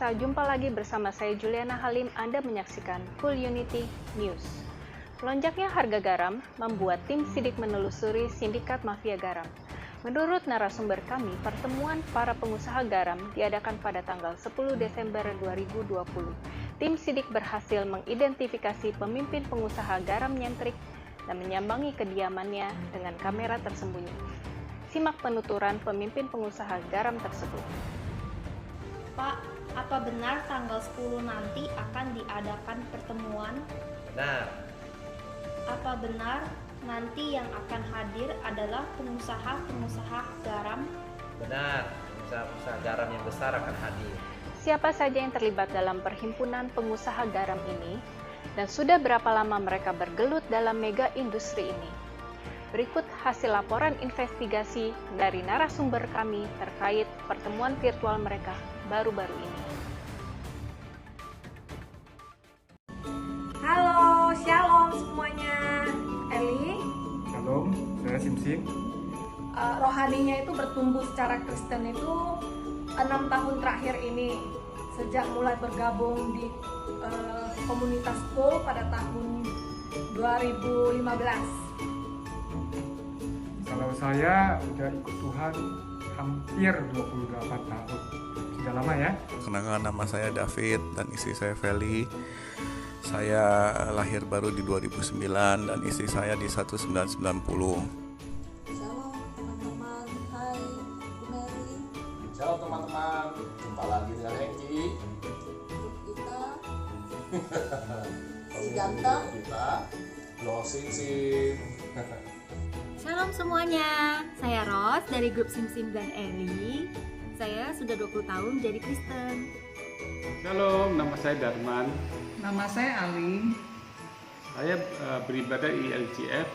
pemirsa, jumpa lagi bersama saya Juliana Halim. Anda menyaksikan Cool Unity News. Melonjaknya harga garam membuat tim sidik menelusuri sindikat mafia garam. Menurut narasumber kami, pertemuan para pengusaha garam diadakan pada tanggal 10 Desember 2020. Tim sidik berhasil mengidentifikasi pemimpin pengusaha garam nyentrik dan menyambangi kediamannya dengan kamera tersembunyi. Simak penuturan pemimpin pengusaha garam tersebut. Pak, apa benar tanggal 10 nanti akan diadakan pertemuan? Benar. Apa benar nanti yang akan hadir adalah pengusaha-pengusaha garam? Benar, pengusaha garam yang besar akan hadir. Siapa saja yang terlibat dalam perhimpunan pengusaha garam ini, dan sudah berapa lama mereka bergelut dalam mega industri ini? Berikut hasil laporan investigasi dari narasumber kami terkait pertemuan virtual mereka baru-baru ini. Halo, shalom semuanya. Eli, Shalom, saya Simsim. rohaninya itu bertumbuh secara Kristen itu 6 tahun terakhir ini. Sejak mulai bergabung di komunitas Cool pada tahun 2015. Kalau saya udah ikut Tuhan hampir 28 tahun. Sudah lama ya? Kenalkan, nama saya David dan istri saya Feli. Saya lahir baru di 2009 dan istri saya di 1990. Shalom teman-teman, hai Bu Mary. Shalom teman-teman, jumpa lagi dengan Hengki. Grup kita si ganteng. Kita closing sim. Shalom semuanya, saya Ros dari grup Simsim dan Eli. Saya sudah 20 tahun jadi Kristen. Shalom, nama saya Darman. Nama saya Ali. Saya beribadah di LGF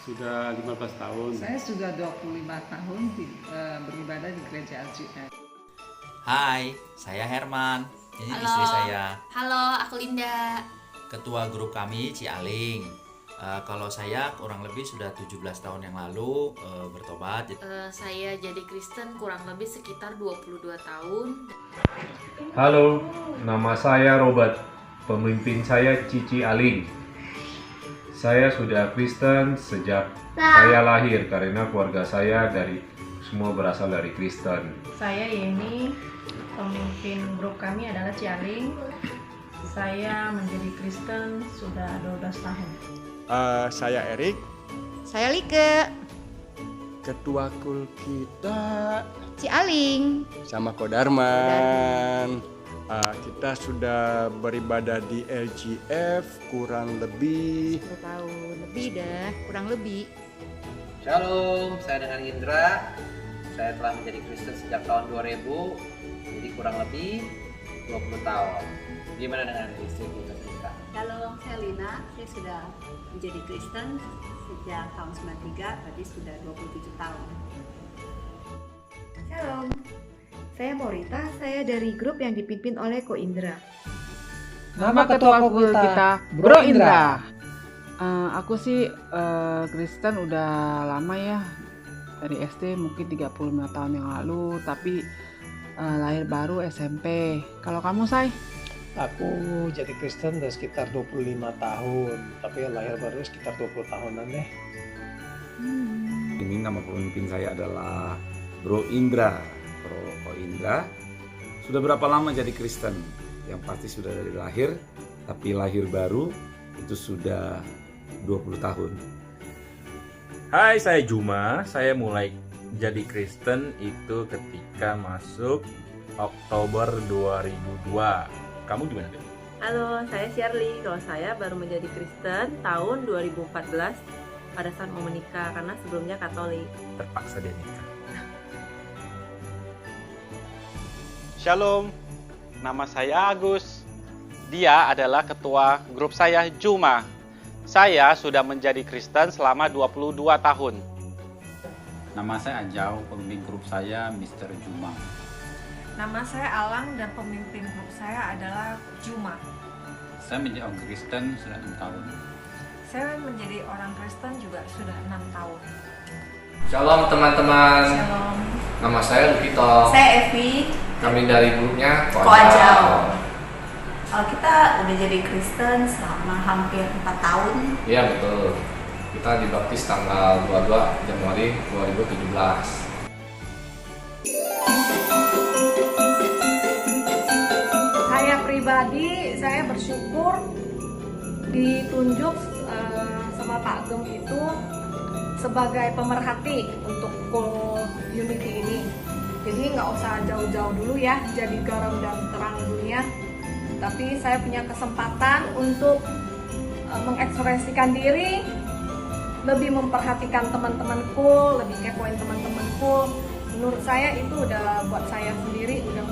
sudah 15 tahun. Saya sudah 25 tahun beribadah di gereja LGF. Hai, saya Herman. Ini istri saya. Halo, aku Linda. Ketua grup kami Cialing. Kalau saya kurang lebih sudah 17 tahun yang lalu bertobat. Saya jadi Kristen kurang lebih sekitar 22 tahun. Halo, nama saya Robert. Pemimpin saya Cici Aling. Saya sudah Kristen sejak saya lahir karena keluarga saya semua berasal dari Kristen. Saya Yeni, pemimpin grup kami adalah Cialing. Saya menjadi Kristen sudah 12 tahun. Saya Erik. Saya Like. Ketua Cool kita Cialing. sama Kodarman. Kita sudah beribadah di LGF kurang lebih 10 tahun, lebih dah, kurang lebih. Shalom, saya dengan Indra. Saya telah menjadi Kristen sejak tahun 2000, jadi kurang lebih 20 tahun. Gimana dengan istri kita? Shalom, saya Lina. Saya sudah menjadi Kristen sejak tahun 93, berarti sudah 27 tahun. Shalom, saya Morita. Saya dari grup yang dipimpin oleh Ko Indra. Nama ketua Cool kita Bro Indra. Aku sih Kristen udah lama ya, dari SD mungkin 35 tahun yang lalu, tapi lahir baru SMP. Kalau kamu, Say? Aku jadi Kristen udah sekitar 25 tahun, tapi lahir baru sekitar 20 tahunan deh. Ini nama pemimpin saya adalah Bro Indra. Bro Indra sudah berapa lama jadi Kristen? Yang pasti sudah dari lahir, tapi lahir baru itu sudah 20 tahun. Hai, saya Juma. Saya mulai jadi Kristen itu ketika masuk Oktober 2002. Kamu gimana? Halo, saya Shirley. Kalau saya baru menjadi Kristen tahun 2014 pada saat mau menikah karena sebelumnya Katolik. Terpaksa dia nikah. Shalom, nama saya Agus. Dia adalah ketua grup saya Juma. Saya sudah menjadi Kristen selama 22 tahun. Nama saya Ajau, pemimpin grup saya Mr. Juma. Nama saya Alang dan pemimpin grup saya adalah Juma. Saya menjadi orang Kristen sudah 6 tahun. Saya menjadi orang Kristen juga sudah 6 tahun. Shalom teman-teman. Shalom. Nama saya Lukito. Saya Evi. Kami dari grupnya Koajau. Kalau kita udah jadi Kristen selama hampir 4 tahun. Iya betul. Kita dibaptis tanggal 22 Januari 2017. Saya pribadi, saya bersyukur ditunjuk sama Pak Ageng itu sebagai pemerhati untuk community ini. Jadi nggak usah jauh-jauh dulu ya jadi garam dan terang dunia. Tapi saya punya kesempatan untuk mengekspresikan diri, lebih memperhatikan teman-temanku, lebih kepoin teman-temanku. Menurut saya itu udah buat saya sendiri udah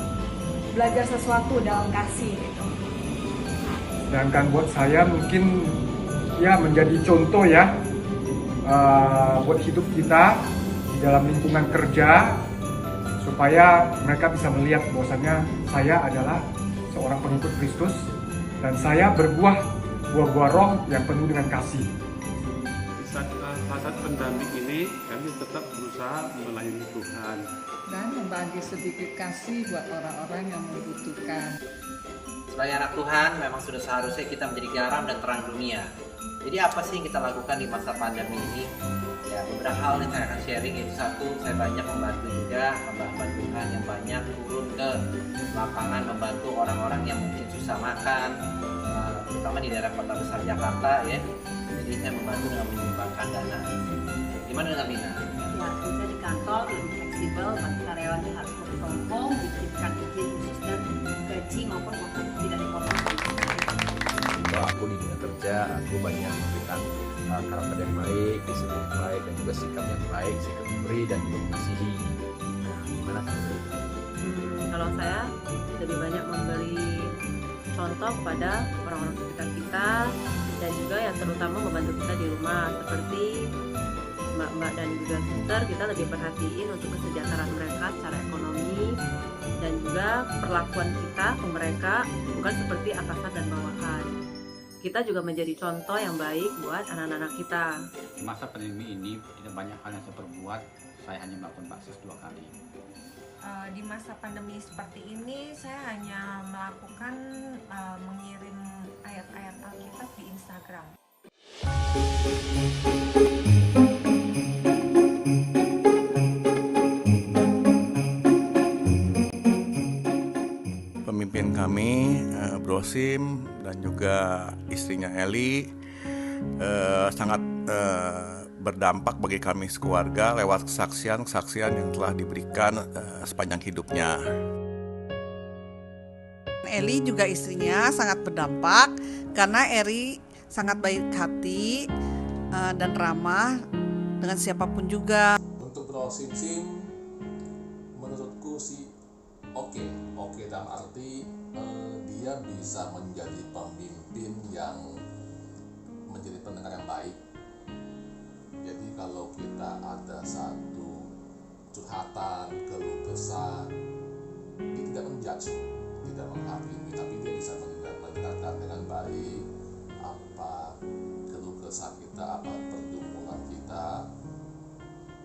belajar sesuatu dalam kasih gitu. Sedangkan buat saya mungkin ya menjadi contoh ya buat hidup kita di dalam lingkungan kerja, supaya mereka bisa melihat bahwasannya saya adalah seorang pengikut Kristus dan saya berbuah buah-buah roh yang penuh dengan kasih. Di saat pendamping ini kami tetap berusaha melayani Tuhan dan membagi sedikit kasih buat orang-orang yang membutuhkan. Sebagai anak Tuhan, memang sudah seharusnya kita menjadi garam dan terang dunia. Jadi apa sih yang kita lakukan di masa pandemi ini? Ya, beberapa hal yang saya akan sharing, yaitu satu, saya banyak membantu juga hamba-hamba Tuhan yang banyak turun ke lapangan membantu orang-orang yang mungkin susah makan, terutama di daerah kota besar Jakarta ya. Jadi saya membantu dengan menyumbangkan dana. Gimana dengan Lina? Ya, kerja di kantor lebih fleksibel, bagi karyawan yang harus work from home, diberikan izin khusus dan gaji maupun tidak dipotong. Kalau aku di dunia kerja, aku banyak memberikan karakter yang baik, disiplin yang baik, dan juga sikap yang baik, sikap memberi dan juga mengasihi. Nah, gimana kamu? Kalau saya lebih banyak memberi contoh kepada orang-orang sekitar kita dan juga yang terutama membantu kita di rumah, seperti mbak-mbak dan juga suster. Kita lebih perhatiin untuk kesejahteraan mereka secara ekonomi dan juga perlakuan kita ke mereka bukan seperti atasan dan bawahan. Kita juga menjadi contoh yang baik buat anak-anak kita. Di masa pandemi ini tidak banyak hal yang saya perbuat, saya hanya melakukan baksis 2 kali. Di masa pandemi seperti ini saya hanya melakukan mengirim ayat-ayat Alkitab di Instagram. Pemimpin kami, Bro Sim dan juga istrinya Eli sangat berdampak bagi kami sekeluarga lewat kesaksian yang telah diberikan sepanjang hidupnya. Eli juga istrinya sangat berdampak karena Eri sangat baik hati dan ramah dengan siapapun juga. Untuk Bro Sim menurutku sih oke dalam arti dia bisa menjadi pemimpin yang menjadi pendengar yang baik. Jadi kalau kita ada satu curhatan, keluh kesah, dia tidak menjudge, tidak menghakimi, tapi dia bisa mendengarkan dengan baik apa keluh kesah kita, apa pergumulan kita,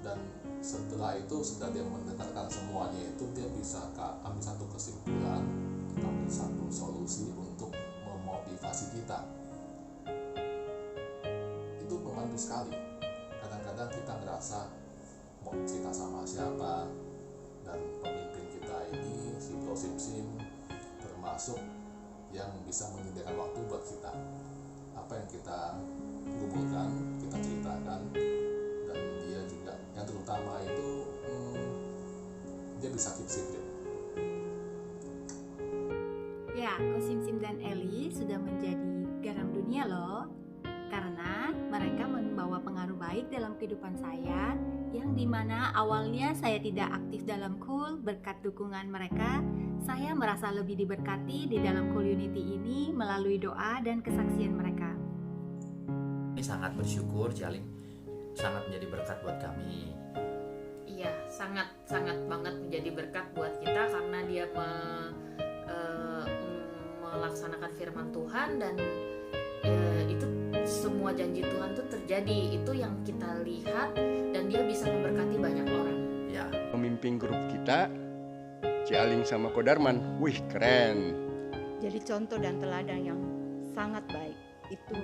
dan setelah itu setelah dia mendengarkan semuanya itu dia bisa ambil satu kesimpulan, ambil satu solusi untuk memotivasi kita. Itu membantu sekali. Kadang-kadang kita ngerasa mau cerita sama siapa, dan pemimpin kita ini si Bro Sim termasuk yang bisa menyediakan waktu buat kita. Apa yang kita gumulkan, kita ceritakan, dan dia juga yang terutama itu dia bisa keep secret. Ya, Ko Sim dan Eli sudah menjadi garam dunia loh. Karena mereka membawa pengaruh baik dalam kehidupan saya, yang dimana awalnya saya tidak aktif dalam Cool. Berkat dukungan mereka, saya merasa lebih diberkati di dalam Cool Unity ini melalui doa dan kesaksian mereka. Ini sangat bersyukur, Jaling sangat menjadi berkat buat kami. Iya, sangat banget menjadi berkat buat kita karena dia melaksanakan firman Tuhan dan itu semua janji Tuhan tuh terjadi. Itu yang kita lihat dan dia bisa memberkati banyak orang. Pemimpin grup kita Cialing sama Kodarman, wih keren. Jadi contoh dan teladan yang sangat baik itu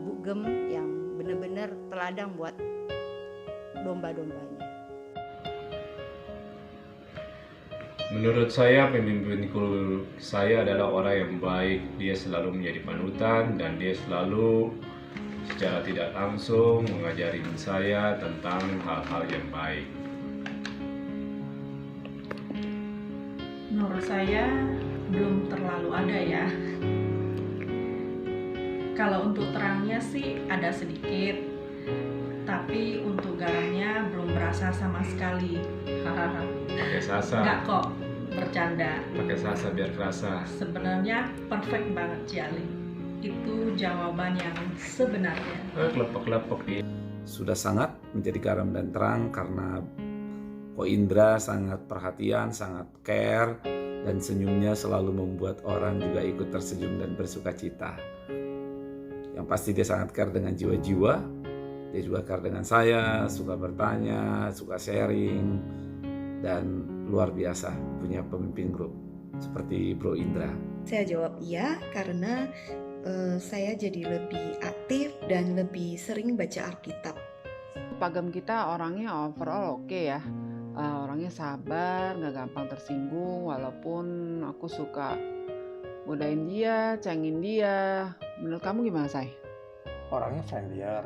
Bu Gem yang benar-benar teladan buat domba-dombanya. Menurut saya pemimpin klub saya adalah orang yang baik. Dia selalu menjadi panutan dan dia selalu secara tidak langsung mengajarin saya tentang hal-hal yang baik. Menurut saya belum terlalu ada ya. Kalau untuk terangnya sih ada sedikit, tapi untuk garamnya belum berasa sama sekali. Hahaha. Pakai sasa. Enggak kok, bercanda. Pakai sasa biar kerasa. Sebenarnya perfect banget Cialing. Itu jawaban yang sebenarnya. Kelepek-kelepek dia. Sudah sangat menjadi garam dan terang karena Ko Indra sangat perhatian, sangat care, dan senyumnya selalu membuat orang juga ikut tersenyum dan bersuka cita. Yang pasti dia sangat care dengan jiwa-jiwa. Dia juga care dengan saya, suka bertanya, suka sharing, dan luar biasa punya pemimpin grup seperti Bro Indra. Saya jawab iya karena saya jadi lebih aktif dan lebih sering baca Alkitab. Pak Gem kita orangnya overall oke ya. Orangnya sabar, gak gampang tersinggung, walaupun aku suka godain dia, cengin dia. Menurut kamu gimana, Say? Orangnya friendlier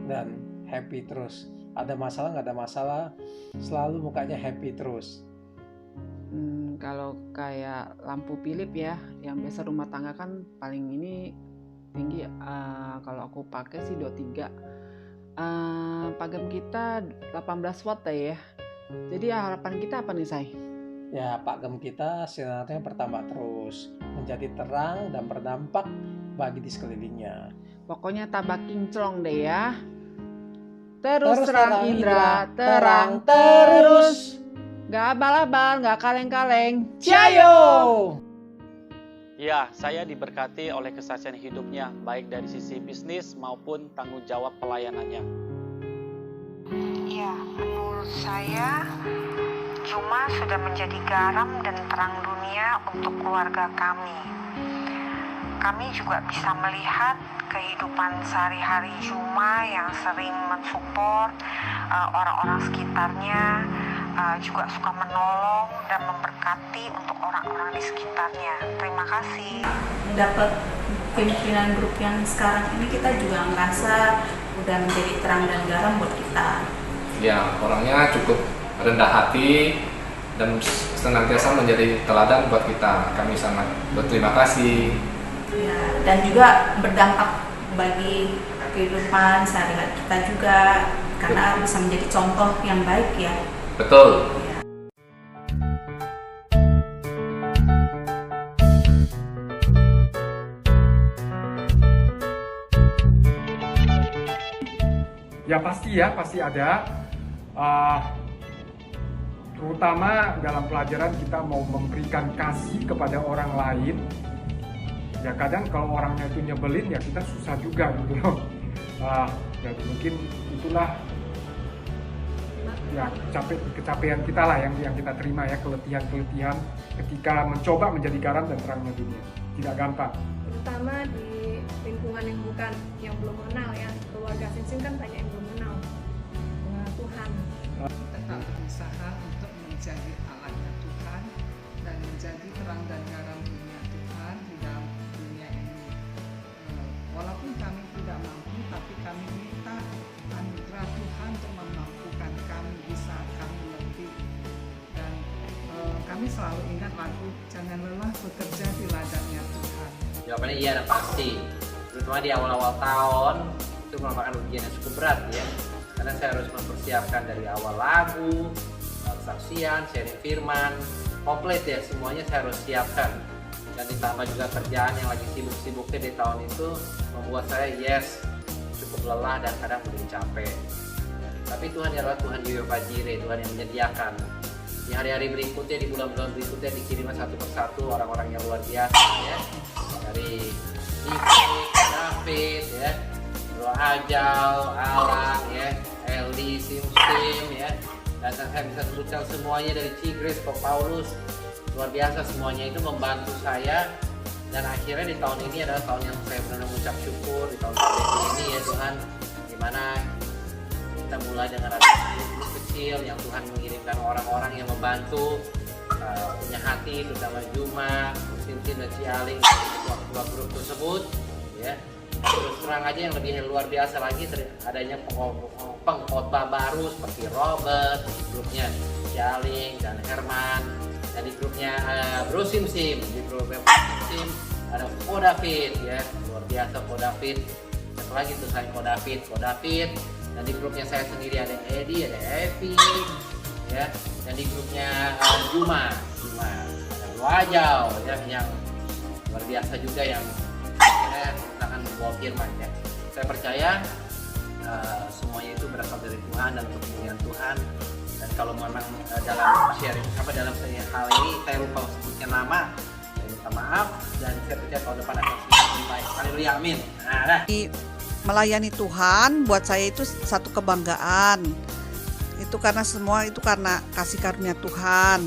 dan happy terus. Ada masalah nggak ada masalah, selalu mukanya happy terus. Kalau kayak lampu Philip ya, yang biasa rumah tangga kan paling ini tinggi. Kalau aku pakai sih 23. Pak Gem kita 18 watt ya. Jadi harapan kita apa nih, Say? Ya, Pak Gem kita sinarnya bertambah terus, menjadi terang dan berdampak bagi di sekelilingnya. Pokoknya tambah kinclong deh ya. Terus terang Indra, terang terus. Gak abal-abal, gak kaleng-kaleng. Ciao! Ya, saya diberkati oleh kesaksian hidupnya, baik dari sisi bisnis maupun tanggung jawab pelayanannya. Ya, menurut saya, Juma sudah menjadi garam dan terang dunia untuk keluarga kami. Kami juga bisa melihat kehidupan sehari-hari Juma yang sering mensupport orang-orang sekitarnya, juga suka menolong dan memberkati untuk orang-orang di sekitarnya. Terima kasih. Dapat pimpinan grup yang sekarang ini kita juga ngerasa udah menjadi terang dan garam buat kita. Ya, orangnya cukup rendah hati dan senantiasa menjadi teladan buat kita. Kami sangat berterima kasih. Ya, dan juga berdampak bagi kehidupan sehari-hari kita juga karena bisa menjadi contoh yang baik ya. Betul. Ya pasti ada. Terutama dalam pelajaran kita mau memberikan kasih kepada orang lain. Ya kadang kalau orangnya itu nyebelin ya kita susah juga gitu loh. Jadi mungkin itulah ya kecapean kita lah yang kita terima ya, keletihan ketika mencoba menjadi garam dan terangnya dunia. Tidak gampang. Terutama di lingkungan yang belum mengenal ya, keluarga Simsim kan banyak yang belum mengenal Tuhan. Tetap berusaha untuk menjadi alatnya Tuhan dan menjadi terang dan garam dunia Tuhan di dalam dunia ini. Walaupun kami tidak mampu, tapi kami minta anugerah Tuhan untuk memampukan kami bisa kami lebih. Dan kami selalu ingat lagu Jangan Lelah Bekerja di Ladangnya Tuhan. Jawabannya iya dan pasti. Terutama di awal-awal tahun itu merupakan ujian yang cukup berat ya. Karena saya harus mempersiapkan dari awal lagu, kesaksian, sharing firman, komplit ya, semuanya saya harus siapkan. Dan ditambah juga kerjaan yang lagi sibuk-sibuknya di tahun itu membuat saya cukup lelah dan kadang belum capek. Tapi Tuhan adalah Tuhan Yehova Jireh, Tuhan yang menyediakan. Di hari-hari berikutnya, di bulan-bulan berikutnya dikirimkan satu persatu orang-orang yang luar biasa ya. Dari David ya, Bro Ajal, Alang ya, Eldi, Simsim ya, dan saya bisa sebutkan semuanya dari Cigres ke Paulus, luar biasa semuanya itu membantu saya. Dan akhirnya di tahun ini adalah tahun yang saya benar-benar mengucap syukur di tahun ini ya Tuhan, dimana kita mulai dengan ada grup kecil yang Tuhan mengirimkan orang-orang yang membantu, punya hati, terutama Juma, Sintin dan Cialing, ketua grup tersebut ya. Terus terang aja yang lebih luar biasa lagi adanya pengkhotbah baru seperti Robert, grupnya Cialing dan Herman, dan di grupnya Bro Simsim, di grupnya Simsim ada Ko David ya, luar biasa Ko David. Satu lagi tuh saya Ko David, dan di grupnya saya sendiri ada Edi, ada Evi ya, dan di grupnya Juma ada Wajau ya, yang luar biasa juga yang akhirnya akan membawa firman ya. Saya percaya semuanya itu berasal dari Tuhan dan untuk kemuliaan Tuhan. Dan kalau memang dalam sharing dalam hal ini saya lupa sebutkan nama, saya minta maaf, dan saya percaya tahun depan akan semakin baik. Haleluya, amin. Melayani Tuhan buat saya itu satu kebanggaan. Itu karena semua itu karena kasih karunia Tuhan.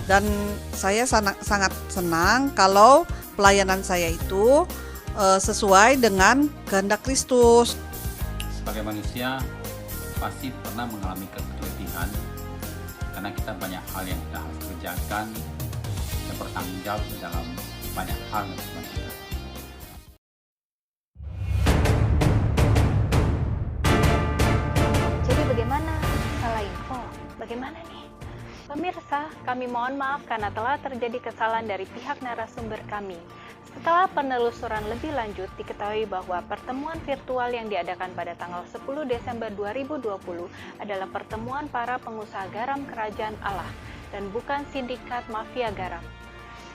Dan saya sangat senang kalau pelayanan saya itu sesuai dengan kehendak Kristus. Sebagai manusia pasti pernah mengalami keletihan karena kita banyak hal yang kita harus kerjakan dan bertanggung jawab dalam banyak hal yang kita. Jadi bagaimana salah info? Bagaimana nih? Pemirsa, kami mohon maaf karena telah terjadi kesalahan dari pihak narasumber kami. Setelah penelusuran lebih lanjut, diketahui bahwa pertemuan virtual yang diadakan pada tanggal 10 Desember 2020 adalah pertemuan para pengusaha garam kerajaan Allah dan bukan sindikat mafia garam.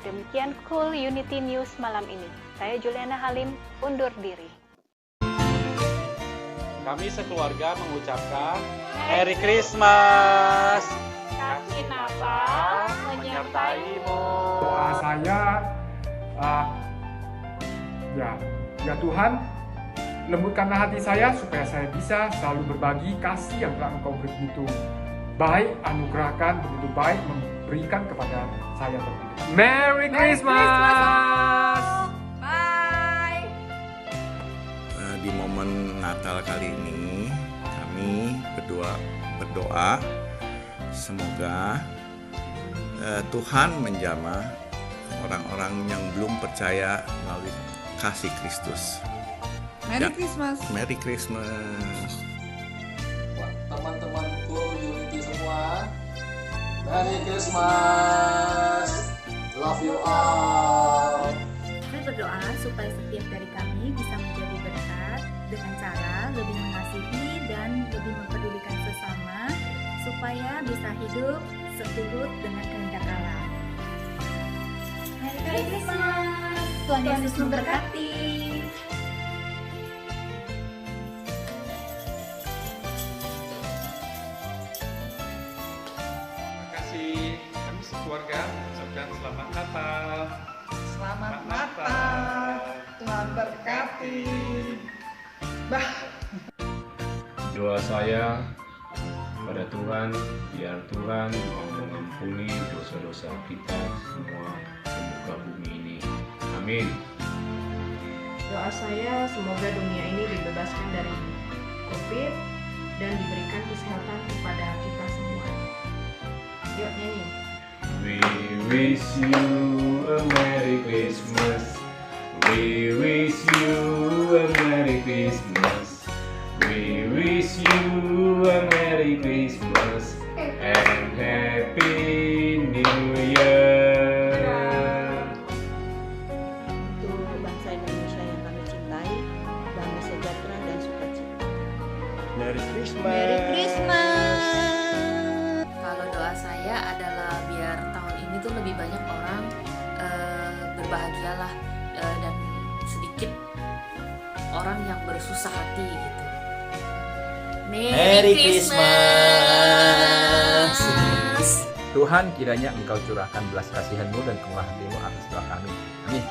Demikian Cool Unity News malam ini. Saya Juliana Halim, undur diri. Kami sekeluarga mengucapkan Merry Christmas. Kasih Natal menyertaimu. Doa saya, ya Tuhan, lembutkanlah hati saya supaya saya bisa selalu berbagi kasih yang telah Engkau begitu baik, anugerahkan begitu baik, memberikan kepada saya terlebih. Merry Christmas! Bye! Di momen Natal kali ini kami berdoa semoga Tuhan menjamah orang-orang yang belum percaya melalui kasih Kristus. Merry Christmas. Merry Christmas. Buat teman-temanku Unity semua, Merry Christmas. Love you all. Saya berdoa supaya setiap dari kami bisa menjadi berkat dengan cara lebih mengasihi dan lebih mempedulikan sesama, supaya bisa hidup seturut dengan kehendak Allah. Merry Christmas. Tuhan Yesus memberkati. Terima kasih. Kami sekeluarga mengucapkan selamat Natal. Selamat Natal. Tuhan berkati. Doa saya pada Tuhan, biar Tuhan mau mengampuni dosa-dosa kita semua di muka bumi ini. Amin. Doa saya semoga dunia ini dibebaskan dari COVID dan diberikan kesehatan kepada kita semua. Yuk nyanyi. We wish you a Merry Christmas. We wish you a Merry Christmas. We wish you a Merry Christmas and Happy New Year. Untuk bangsa Indonesia yang kami cintai, damai sejahtera dan sukacita. Merry Christmas. Merry Christmas. Kalau doa saya adalah biar tahun ini tuh lebih banyak orang berbahagialah dan sedikit orang yang bersusah hati gitu. Merry Christmas. Tuhan, kiranya Engkau curahkan belas kasihan-Mu dan kemurahan hati-Mu atas doa kami. Amin.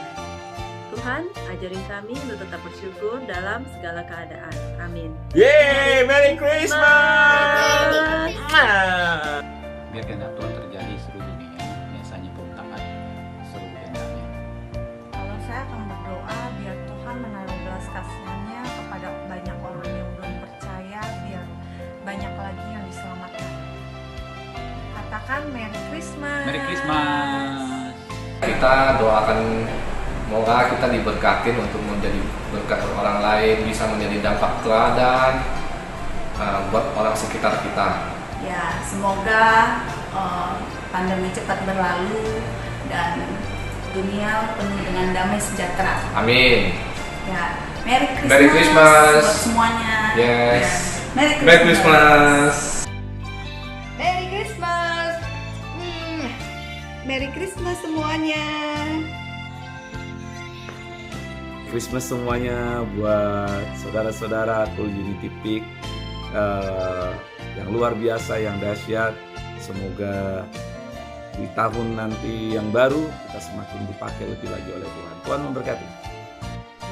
Tuhan, ajarin kami untuk tetap bersyukur dalam segala keadaan. Amin. Yeay, Merry Christmas. Merry Christmas. Merry Christmas. Kita doakan semoga kita diberkatin untuk menjadi berkat orang lain, bisa menjadi dampak teladan buat orang sekitar kita. Ya, semoga pandemi cepat berlalu dan dunia penuh dengan damai sejahtera. Amin. Ya, Merry Christmas, Merry Christmas buat semuanya. Yes. Ya. Merry Christmas. Merry Christmas. Merry Christmas. Merry Christmas semuanya. Christmas semuanya buat saudara-saudara Cool Unity Peak yang luar biasa, yang dahsyat. Semoga di tahun nanti yang baru kita semakin dipakai lebih lagi oleh Tuhan. Tuhan memberkati.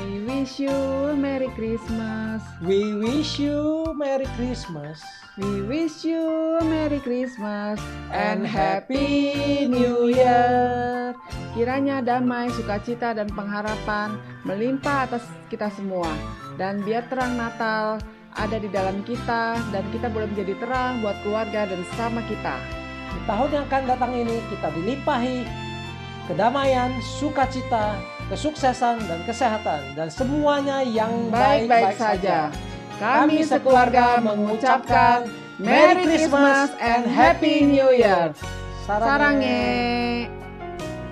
We wish you Merry Christmas. We wish you Merry Christmas. We wish you Merry Christmas and Happy New Year. Kiranya damai, sukacita, dan pengharapan melimpah atas kita semua. Dan biar terang Natal ada di dalam kita, dan kita boleh menjadi terang buat keluarga dan sesama kita. Di tahun yang akan datang ini kita dilimpahi kedamaian, sukacita, kesuksesan, dan kesehatan, dan semuanya yang baik-baik saja. Kami sekeluarga mengucapkan Merry Christmas and Happy New Year. Sarange.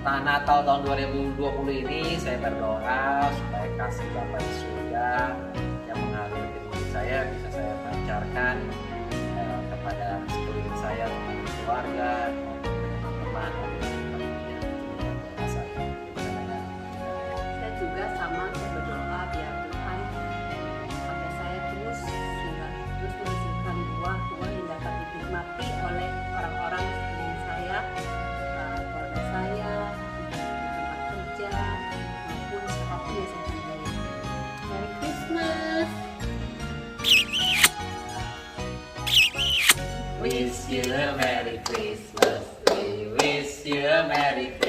Natal tahun 2020 ini saya berdoa supaya kasih Bapa di surga yang mengalir di hidup saya bisa saya pancarkan kepada sekeliling saya, keluarga, teman-teman. Saya juga sama, saya berdoa biar Tuhan pakai saya terus sehingga terus menghasilkan buah-buah yang dapat dinikmati oleh orang-orang di sekeliling saya, keluarga saya, di tempat kerja, maupun siapapun yang saya temui. Merry Christmas. Wish you a Merry Christmas. We wish you a Merry Christmas.